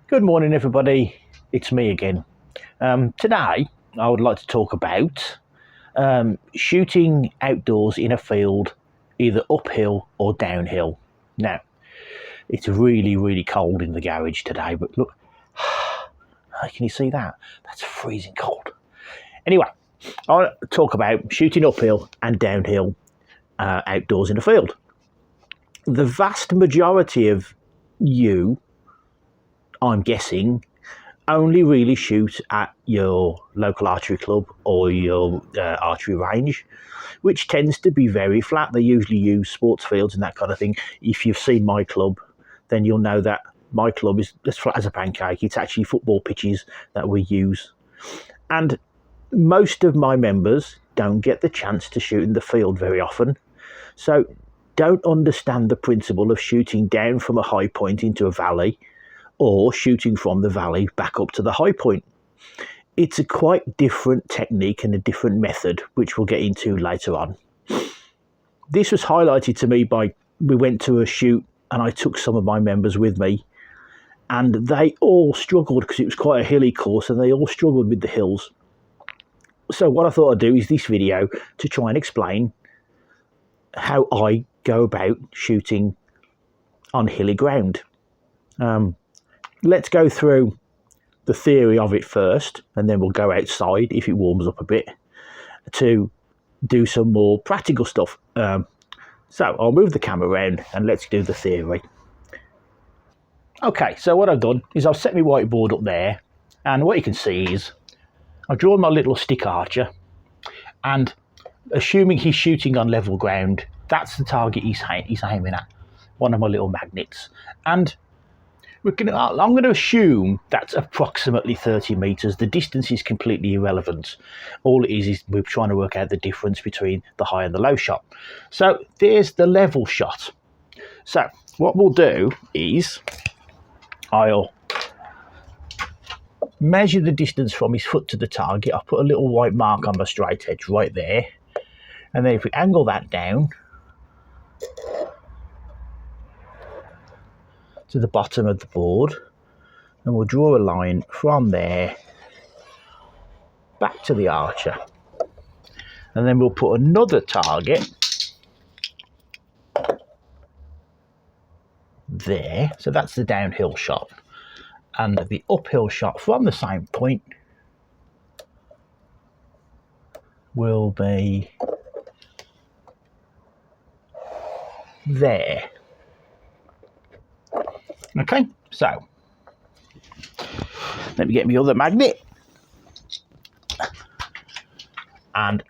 Good morning, everybody. It's me again. Today, I would like to talk about shooting outdoors in a field, either uphill or downhill. Now, it's really, really cold in the garage today, but look, can you see that? That's freezing cold. Anyway, I want to talk about shooting uphill and downhill outdoors in a field. The vast majority of you, I'm guessing, only really shoot at your local archery club or your archery range, which tends to be very flat. They usually use sports fields and that kind of thing. If you've seen my club, then you'll know that my club is as flat as a pancake. It's actually football pitches that we use. And most of my members don't get the chance to shoot in the field very often. So don't understand the principle of shooting down from a high point into a valley or shooting from the valley back up to the high point. It's a quite different technique and a different method, which we'll get into later on. This was highlighted to me by, we went to a shoot and I took some of my members with me, and they all struggled because it was quite a hilly course and they all struggled with the hills. So what I thought I'd do is this video to try and explain how I go about shooting on hilly ground. Let's go through the theory of it first, and then we'll go outside if it warms up a bit to do some more practical stuff. So I'll move the camera around and let's do the theory. Okay, so what I've done is I've set my whiteboard up there, and what you can see is I've drawn my little stick archer, and assuming he's shooting on level ground, that's the target he's aiming at, one of my little magnets. And I'm going to assume that's approximately 30 metres. The distance is completely irrelevant. All it is we're trying to work out the difference between the high and the low shot. So there's the level shot. So what we'll do is I'll measure the distance from his foot to the target. I'll put a little white mark on the straight edge right there. And then if we angle that down to the bottom of the board, and we'll draw a line from there back to the archer, and then we'll put another target there. So that's the downhill shot, and the uphill shot from the same point will be there. Okay, so let me get my other magnet, and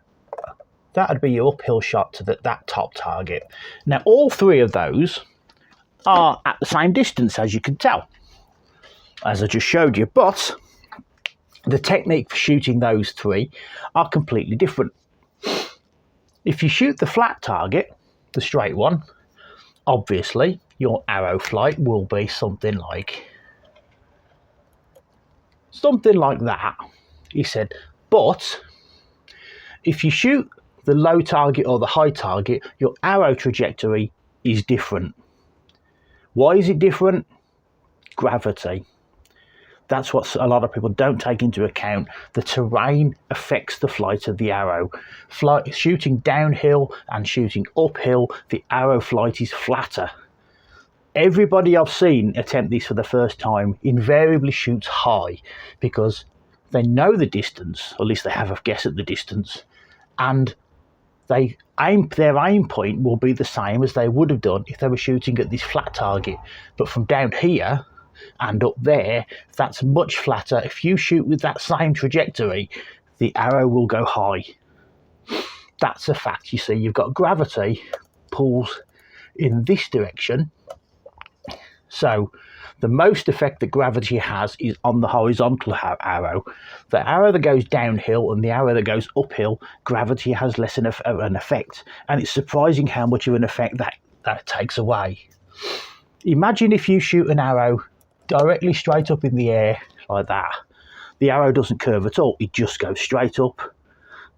that would be your uphill shot to that top target. Now all three of those are at the same distance, as you can tell, as I just showed you, but the technique for shooting those three are completely different. If you shoot the flat target, the straight one, obviously your arrow flight will be something like that, he said. But if you shoot the low target or the high target, your arrow trajectory is different. Why is it different? Gravity. That's what a lot of people don't take into account. The terrain affects the flight of the arrow. Shooting downhill and shooting uphill, the arrow flight is flatter. Everybody I've seen attempt this for the first time invariably shoots high because they know the distance, or at least they have a guess at the distance, and their aim point will be the same as they would have done if they were shooting at this flat target. But from down here and up there, that's much flatter. If you shoot with that same trajectory, the arrow will go high. That's a fact. You see, you've got gravity pulls in this direction. So the most effect that gravity has is on the horizontal arrow. The arrow that goes downhill and the arrow that goes uphill, gravity has less of an effect. And it's surprising how much of an effect that takes away. Imagine if you shoot an arrow directly straight up in the air like that. The arrow doesn't curve at all. It just goes straight up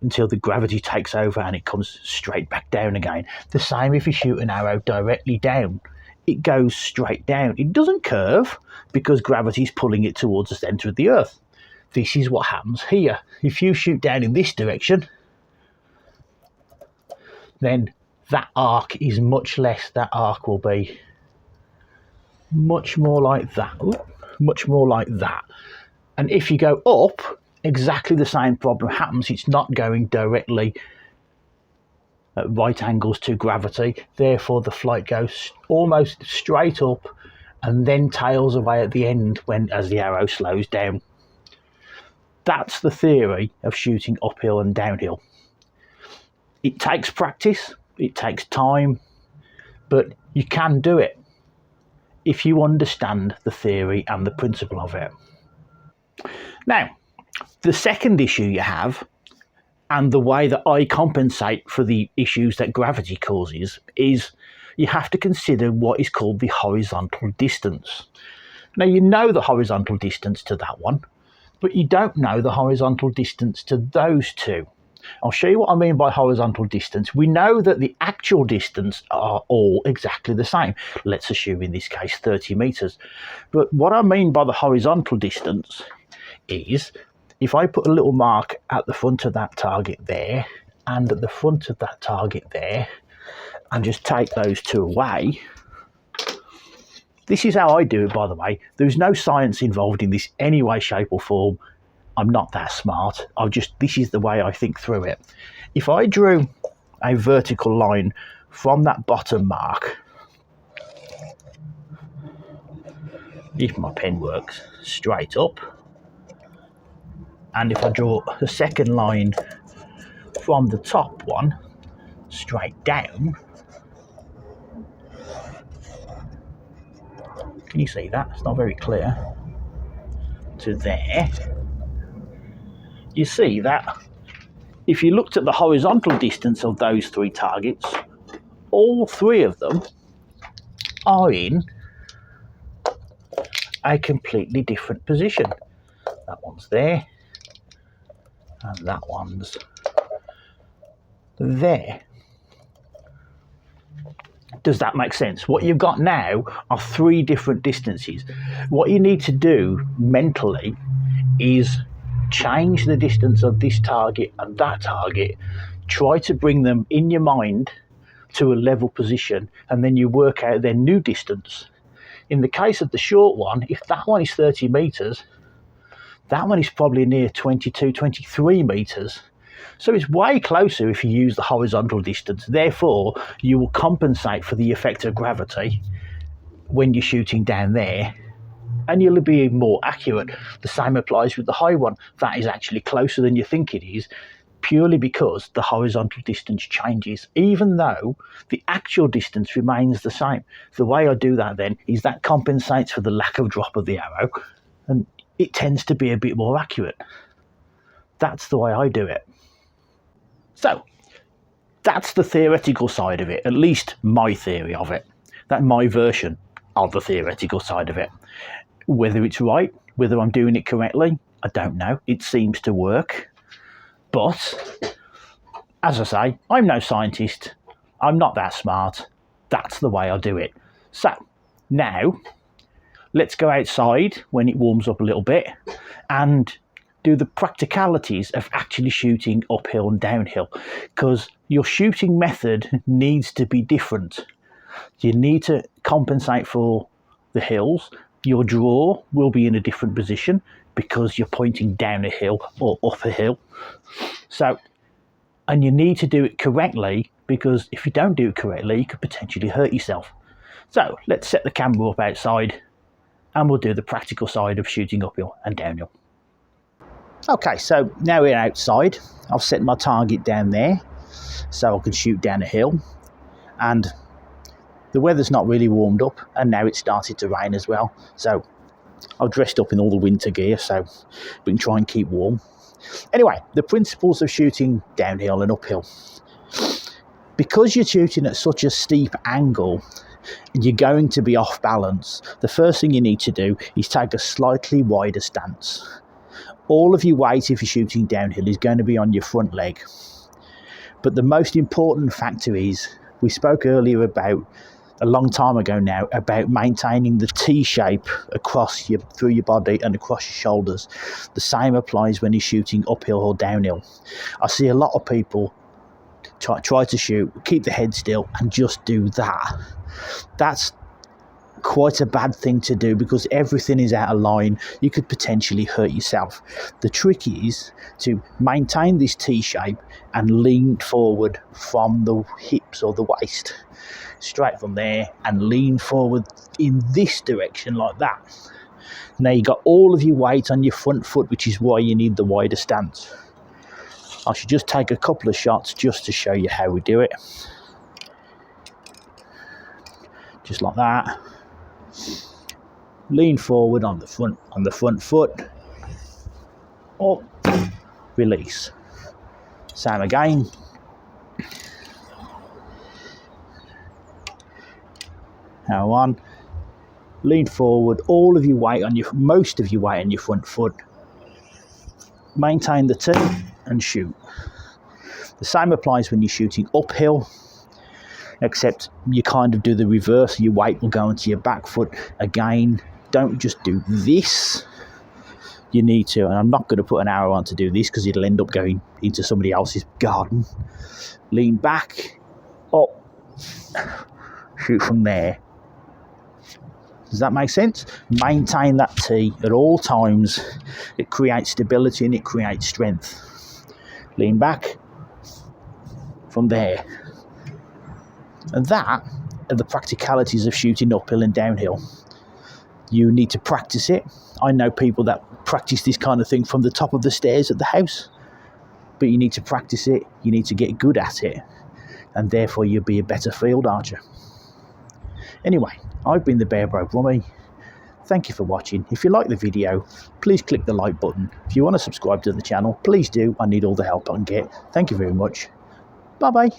until the gravity takes over and it comes straight back down again. The same if you shoot an arrow directly down. it goes straight down. It doesn't curve because gravity is pulling it towards the centre of the Earth. This is what happens here. If you shoot down in this direction, then that arc is much less. That arc will be much more like that. Much more like that. And if you go up, exactly the same problem happens. It's not going directly at right angles to gravity. Therefore, the flight goes almost straight up and then tails away at the end as the arrow slows down. That's the theory of shooting uphill and downhill. It takes practice, it takes time, but you can do it if you understand the theory and the principle of it. Now, the second issue you have, and the way that I compensate for the issues that gravity causes, is you have to consider what is called the horizontal distance. Now, you know the horizontal distance to that one, but you don't know the horizontal distance to those two. I'll show you what I mean by horizontal distance. We know that the actual distance are all exactly the same. Let's assume in this case 30 meters. But what I mean by the horizontal distance is if I put a little mark at the front of that target there and at the front of that target there and just take those two away. This is how I do it, by the way. There's no science involved in this any way, shape or form. I'm not that smart. This is the way I think through it. If I drew a vertical line from that bottom mark, if my pen works, straight up, and if I draw the second line from the top one straight down, can you see that? It's not very clear. To there, you see that if you looked at the horizontal distance of those three targets, all three of them are in a completely different position. That one's there, and that one's there. Does that make sense? What you've got now are three different distances. What you need to do mentally is change the distance of this target and that target, try to bring them in your mind to a level position, and then you work out their new distance. In the case of the short one, if that one is 30 meters, that one is probably near 22, 23 meters. So it's way closer if you use the horizontal distance. Therefore, you will compensate for the effect of gravity when you're shooting down there, and you'll be more accurate. The same applies with the high one. That is actually closer than you think it is, purely because the horizontal distance changes, even though the actual distance remains the same. The way I do that then is that compensates for the lack of drop of the arrow, and it tends to be a bit more accurate. That's the way I do it. So that's the theoretical side of it, at least my theory of it. That's my version of the theoretical side of it. Whether it's right, whether I'm doing it correctly, I don't know. It seems to work. But, as I say, I'm no scientist. I'm not that smart. That's the way I do it. So, now, let's go outside when it warms up a little bit and do the practicalities of actually shooting uphill and downhill, because your shooting method needs to be different. You need to compensate for the hills. Your draw will be in a different position because you're pointing down a hill or up a hill. So, and you need to do it correctly, because if you don't do it correctly, you could potentially hurt yourself. So let's set the camera up outside and we'll do the practical side of shooting uphill and downhill. Okay, so now we're outside. I've set my target down there so I can shoot down a hill, and the weather's not really warmed up, and now it's started to rain as well. So I've dressed up in all the winter gear so we can try and keep warm. Anyway, the principles of shooting downhill and uphill. Because you're shooting at such a steep angle and you're going to be off balance, the first thing you need to do is take a slightly wider stance. All of your weight, if you're shooting downhill, is going to be on your front leg. But the most important factor is, we spoke earlier about a long time ago now about maintaining the T shape through your body and across your shoulders. The same applies when you're shooting uphill or downhill. I see a lot of people try to shoot, keep the head still and just do that. That's quite a bad thing to do because everything is out of line. You could potentially hurt yourself. The trick is to maintain this T shape and lean forward from the hips or the waist, straight from there, and lean forward in this direction like that. Now you got all of your weight on your front foot, which is why you need the wider stance. I should just take a couple of shots just to show you how we do it. Just like that. Lean forward on the front foot. Up, release. Same again. Now on. Lean forward, all of your weight on most of your weight on your front foot. Maintain the T and shoot. The same applies when you're shooting uphill, except you kind of do the reverse. Your weight will go into your back foot. Again, don't just do this. You need to, and I'm not going to put an arrow on to do this because it'll end up going into somebody else's garden. Lean back, up, shoot from there. Does that make sense? Maintain that T at all times. It creates stability and it creates strength. Lean back from there. And that are the practicalities of shooting uphill and downhill. You need to practice it. I know people that practice this kind of thing from the top of the stairs at the house, but you need to practice it. You need to get good at it, and therefore you'll be a better field archer. Anyway, I've been the Bear Broke Rummy. Thank you for watching. If you like the video, please click the like button. If you want to subscribe to the channel, please do. I need all the help I can get. Thank you very much. Bye bye.